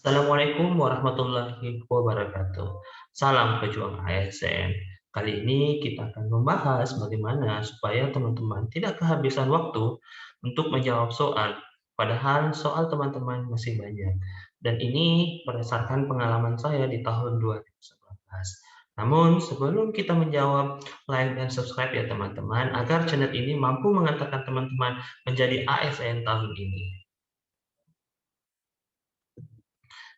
Assalamualaikum warahmatullahi wabarakatuh. Salam pejuang ASN. Kali ini kita akan membahas bagaimana supaya teman-teman tidak kehabisan waktu untuk menjawab soal, padahal soal teman-teman masih banyak. Dan ini berdasarkan pengalaman saya di tahun 2019. Namun sebelum kita menjawab, like dan subscribe ya teman-teman, agar channel ini mampu mengantarkan teman-teman menjadi ASN tahun ini.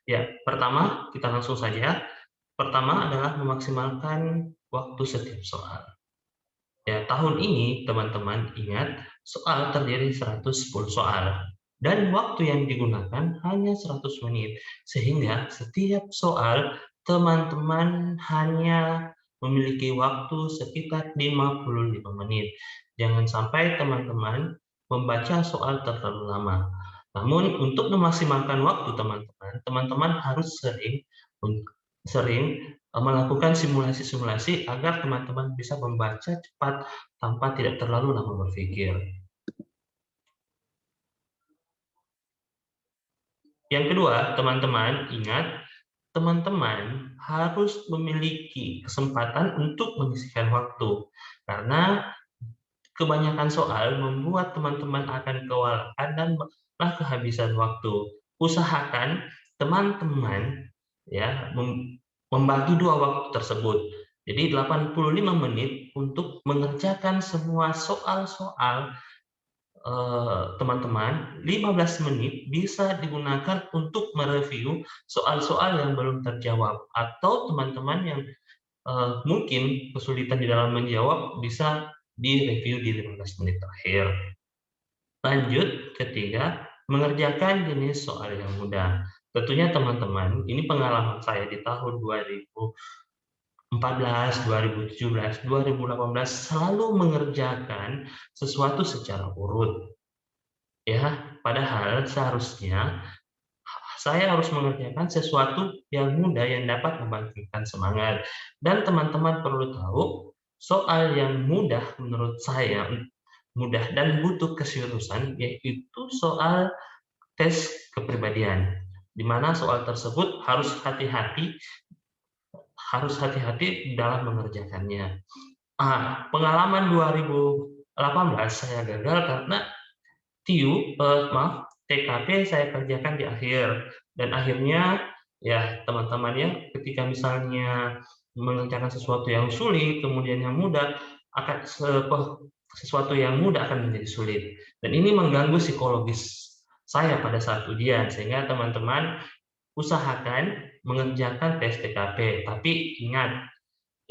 Ya, pertama kita langsung saja. Pertama adalah memaksimalkan waktu setiap soal. Ya, tahun ini teman-teman ingat soal terdiri 110 soal dan waktu yang digunakan hanya 100 menit. Sehingga setiap soal teman-teman hanya memiliki waktu sekitar 55 menit. Jangan sampai teman-teman membaca soal terlalu lama. Namun untuk memaksimalkan waktu teman-teman, teman-teman harus sering melakukan simulasi-simulasi agar teman-teman bisa membaca cepat tanpa tidak terlalu lama berpikir. Yang kedua, teman-teman ingat, teman-teman harus memiliki kesempatan untuk menyisihkan waktu. Karena kebanyakan soal membuat teman-teman akan kewalahan dan malah kehabisan waktu. Usahakan teman-teman ya membagi dua waktu tersebut. Jadi 85 menit untuk mengerjakan semua soal-soal teman-teman, 15 menit bisa digunakan untuk mereview soal-soal yang belum terjawab atau teman-teman yang mungkin kesulitan di dalam menjawab bisa direview di 15 menit terakhir. Lanjut, ketiga, mengerjakan jenis soal yang mudah. Tentunya teman-teman, ini pengalaman saya di tahun 2014, 2017, 2018 selalu mengerjakan sesuatu secara urut. Ya, padahal seharusnya saya harus mengerjakan sesuatu yang mudah yang dapat membangkitkan semangat. Dan teman-teman perlu tahu, soal yang mudah menurut saya, mudah dan butuh keseriusan, yaitu soal tes kepribadian. Di mana soal tersebut harus hati-hati dalam mengerjakannya. Pengalaman 2018 saya gagal karena TKP saya kerjakan di akhir dan akhirnya ya teman-temannya ketika misalnya mengerjakan sesuatu yang sulit kemudian yang mudah akan sesuatu yang mudah akan menjadi sulit dan ini mengganggu psikologis saya pada saat ujian sehingga teman-teman usahakan mengerjakan tes TKP tapi ingat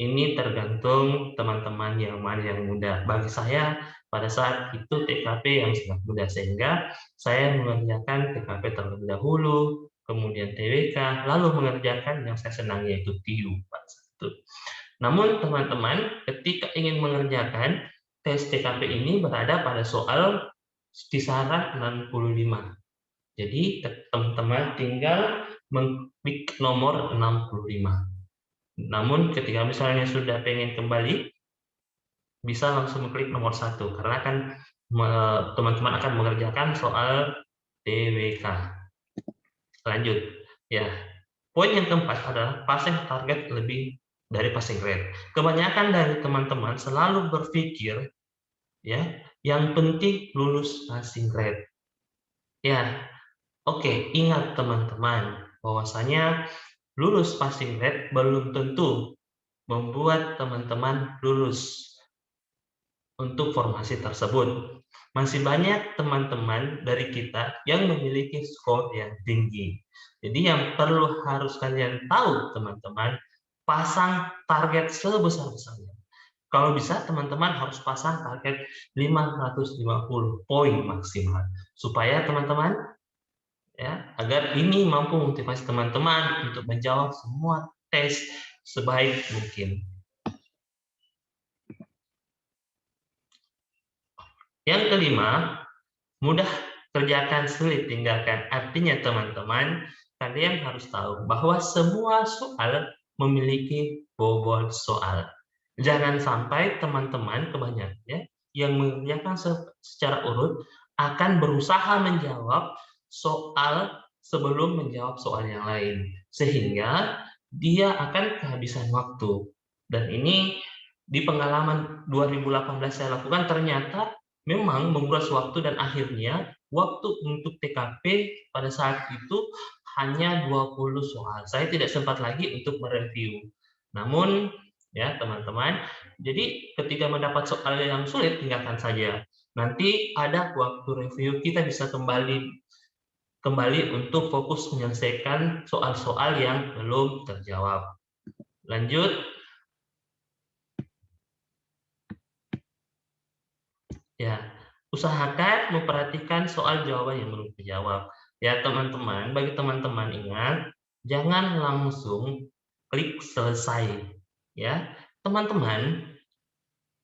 ini tergantung teman-teman yang mana yang mudah. Bagi saya, pada saat itu TKP yang sangat mudah, sehingga saya mengerjakan TKP terlebih dahulu, kemudian TWK, lalu mengerjakan yang saya senang yaitu TIU pada saat itu. Namun teman-teman, ketika ingin mengerjakan tes TKP ini berada pada soal kisaran 65. Jadi teman-teman tinggal mengklik nomor 65. Namun ketika misalnya sudah pengen kembali, bisa langsung klik nomor satu karena kan teman-teman akan mengerjakan soal TWK. Lanjut, ya. Poin yang keempat adalah passing target lebih dari passing rate. Kebanyakan dari teman-teman selalu berpikir, ya, yang penting lulus passing rate. Ya, oke, ingat teman-teman, bahwasanya lulus passing rate belum tentu membuat teman-teman lulus untuk formasi tersebut. Masih banyak teman-teman dari kita yang memiliki skor yang tinggi. Jadi yang perlu harus kalian tahu teman-teman, pasang target sebesar-besarnya. Kalau bisa teman-teman harus pasang target 550 poin maksimal. Supaya teman-teman ya, agar ini mampu motivasi teman-teman untuk menjawab semua tes sebaik mungkin. Yang kelima, mudah kerjakan, sulit tinggalkan. Artinya teman-teman, kalian harus tahu bahwa semua soal memiliki bobot soal. Jangan sampai teman-teman kebanyakan ya, yang mengerjakan secara urut akan berusaha menjawab soal sebelum menjawab soal yang lain, sehingga dia akan kehabisan waktu. Dan ini di pengalaman 2018 saya lakukan ternyata memang menguras waktu dan akhirnya waktu untuk TKP pada saat itu hanya 20 soal. Saya tidak sempat lagi untuk mereview. Namun ya teman-teman, jadi ketika mendapat soal yang sulit tinggalkan saja. Nanti ada waktu review kita bisa kembali kembali untuk fokus menyelesaikan soal-soal yang belum terjawab. Lanjut, ya, usahakan memperhatikan soal jawaban yang belum terjawab. Ya, teman-teman, bagi teman-teman ingat, jangan langsung klik selesai. Ya, teman-teman,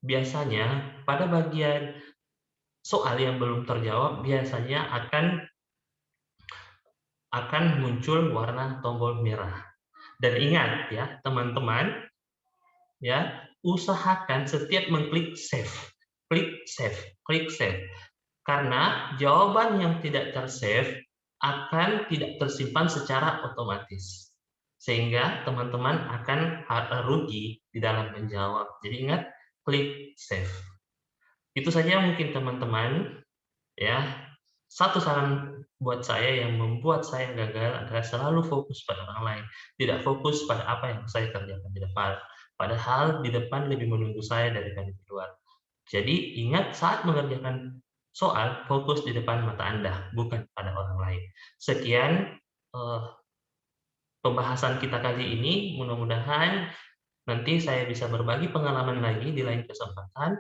biasanya pada bagian soal yang belum terjawab biasanya akan muncul warna tombol merah. Dan ingat ya, teman-teman, ya, usahakan setiap mengklik save. Klik save, klik save. Karena jawaban yang tidak tersave akan tidak tersimpan secara otomatis. Sehingga teman-teman akan rugi di dalam menjawab. Jadi ingat, klik save. Itu saja mungkin teman-teman, ya. Satu saran buat saya yang membuat saya gagal adalah selalu fokus pada orang lain, tidak fokus pada apa yang saya kerjakan di depan. Padahal di depan lebih menunggu saya daripada di luar. Jadi ingat saat mengerjakan soal, fokus di depan mata Anda, bukan pada orang lain. Sekian pembahasan kita kali ini, mudah-mudahan nanti saya bisa berbagi pengalaman lagi di lain kesempatan.